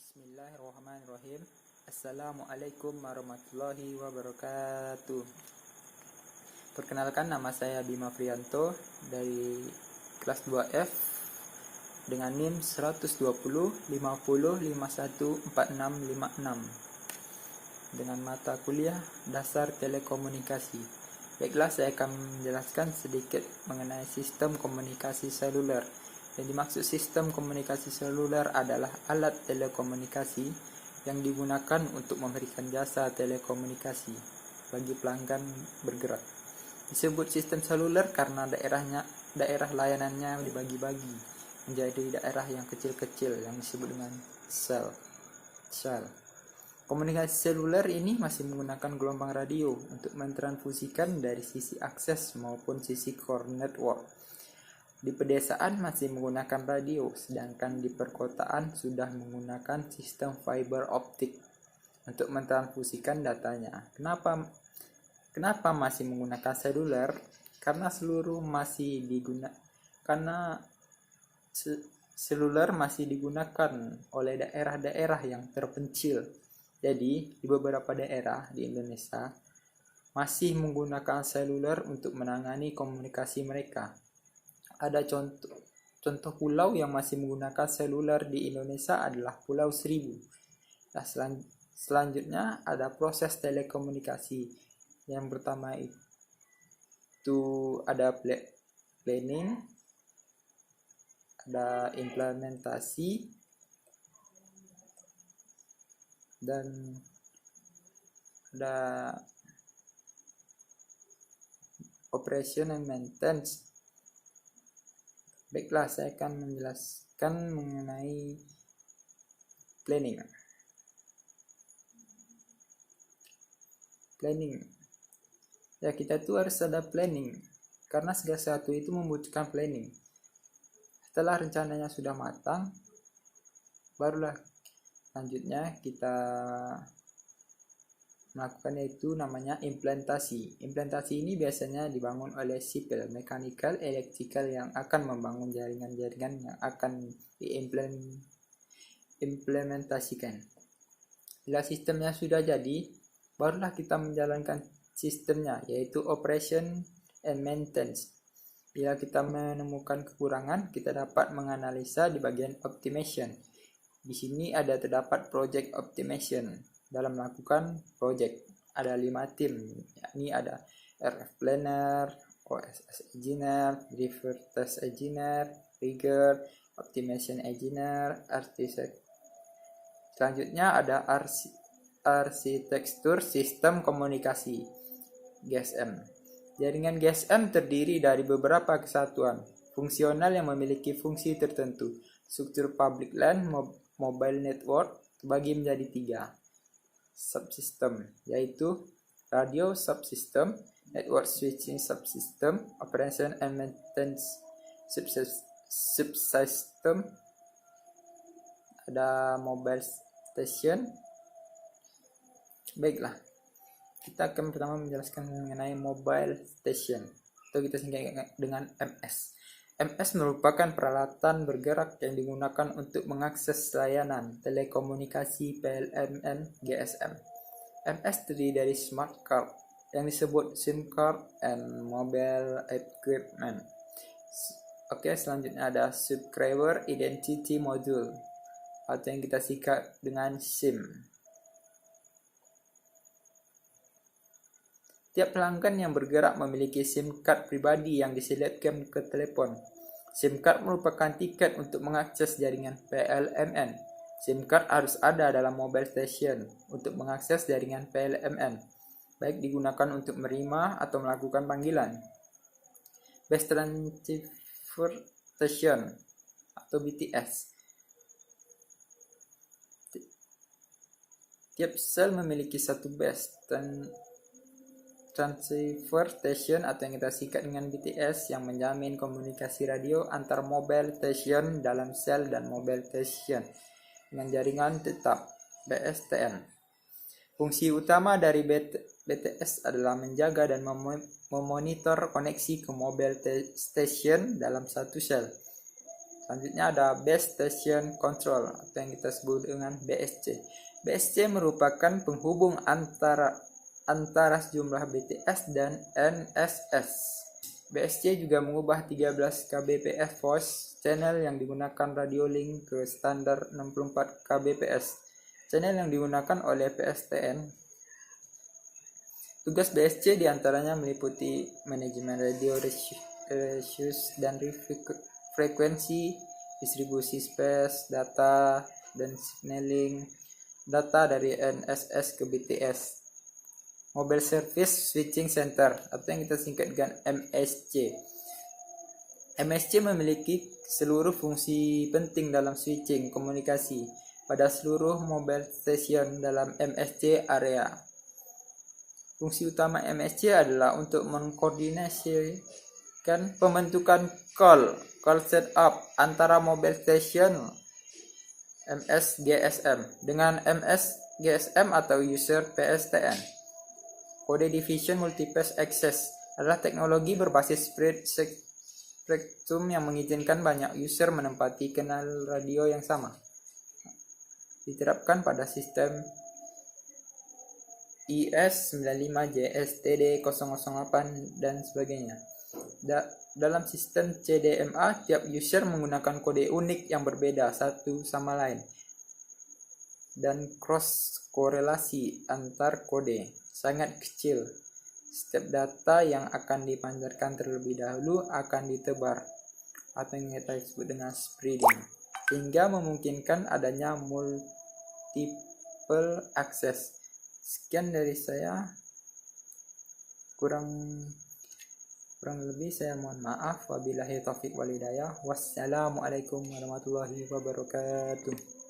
Bismillahirrahmanirrahim. Assalamualaikum warahmatullahi wabarakatuh. Perkenalkan, nama saya Bima Frianto dari kelas 2F dengan NIM 120 50 51 46 56 dengan mata kuliah Dasar Telekomunikasi. Baiklah, saya akan menjelaskan sedikit mengenai sistem komunikasi seluler. Yang dimaksud sistem komunikasi seluler adalah alat telekomunikasi yang digunakan untuk memberikan jasa telekomunikasi bagi pelanggan bergerak. Disebut sistem seluler karena daerah layanannya dibagi-bagi menjadi daerah yang kecil-kecil yang disebut dengan sel. Komunikasi seluler ini masih menggunakan gelombang radio untuk mentransfusikan dari sisi akses maupun sisi core network. Di pedesaan masih menggunakan radio, sedangkan di perkotaan sudah menggunakan sistem fiber optik untuk mentransfusikan datanya. Kenapa masih menggunakan seluler? Karena seluler masih digunakan oleh daerah-daerah yang terpencil. Jadi, di beberapa daerah di Indonesia masih menggunakan seluler untuk menangani komunikasi mereka. Ada contoh pulau yang masih menggunakan seluler di Indonesia adalah Pulau Seribu. Nah, selanjutnya ada proses telekomunikasi. Yang pertama itu ada planning, ada implementasi, dan ada operation and maintenance. Baiklah, saya akan menjelaskan mengenai planning. Ya, kita tuh harus ada planning, karena segala sesuatu itu membutuhkan planning. Setelah rencananya sudah matang, barulah selanjutnya kita melakukan, yaitu namanya implementasi. Implementasi ini biasanya dibangun oleh sipil, mechanical, electrical yang akan membangun jaringan-jaringan yang akan diimplementasikan. Bila sistemnya sudah jadi, barulah kita menjalankan sistemnya, yaitu operation and maintenance. Bila kita menemukan kekurangan, kita dapat menganalisa di bagian optimization. Di sini terdapat project optimization. Dalam melakukan project ada 5 tim, yakni ada RF Planner, OSS Engineer, River Test Engineer, Rigger, Optimization Engineer, Architect. Selanjutnya ada arsitektur sistem komunikasi GSM. Jaringan GSM terdiri dari beberapa kesatuan fungsional yang memiliki fungsi tertentu. Struktur public LAN mobile network terbagi menjadi 3 subsystem, yaitu radio subsystem, network switching subsystem, operation and maintenance subsystem, ada mobile station. Baiklah, kita akan pertama menjelaskan mengenai mobile station, atau kita singkat dengan MS. MS merupakan peralatan bergerak yang digunakan untuk mengakses layanan telekomunikasi PLN GSM. MS terdiri dari smart card yang disebut SIM card and mobile equipment. Oke, selanjutnya ada subscriber identity module, atau yang kita singkat dengan SIM. Tiap pelanggan yang bergerak memiliki SIM card pribadi yang diselipkan ke telepon. SIM card merupakan tiket untuk mengakses jaringan PLMN. SIM card harus ada dalam mobile station untuk mengakses jaringan PLMN, baik digunakan untuk menerima atau melakukan panggilan. Base Transceiver Station atau BTS. Tiap sel memiliki satu base transceiver station, atau yang kita singkat dengan BTS, yang menjamin komunikasi radio antar mobile station dalam sel dan mobile station dengan jaringan tetap BSTN. Fungsi utama dari BTS adalah menjaga dan memonitor koneksi ke mobile station dalam satu sel. Selanjutnya ada Base Station Control atau yang kita sebut dengan BSC. BSC merupakan penghubung antara sejumlah BTS dan NSS. BSC juga mengubah 13 kbps voice channel yang digunakan radio link ke standar 64 kbps. Channel yang digunakan oleh PSTN. Tugas BSC diantaranya meliputi manajemen radio resius dan frekuensi, distribusi space, data, dan signaling data dari NSS ke BTS. Mobile Service Switching Center atau yang kita singkat dengan MSC. MSC memiliki seluruh fungsi penting dalam switching komunikasi pada seluruh mobile station dalam MSC area. Fungsi utama MSC adalah untuk mengkoordinasikan pembentukan call setup antara mobile station MSGSM dengan MSGSM atau user PSTN. Kode Division Multipath Access adalah teknologi berbasis spektrum yang mengizinkan banyak user menempati kanal radio yang sama. Diterapkan pada sistem IS95JSTD008 dan sebagainya. Dalam sistem CDMA, tiap user menggunakan kode unik yang berbeda satu sama lain dan cross korelasi antar kode sangat kecil. Setiap data yang akan dipancarkan terlebih dahulu akan ditebar atau yang kita sebut dengan spreading, sehingga memungkinkan adanya multiple access. Sekian dari saya, kurang lebih saya mohon maaf. Wabillahi taufiq wal hidayah. Wassalamualaikum warahmatullahi wabarakatuh.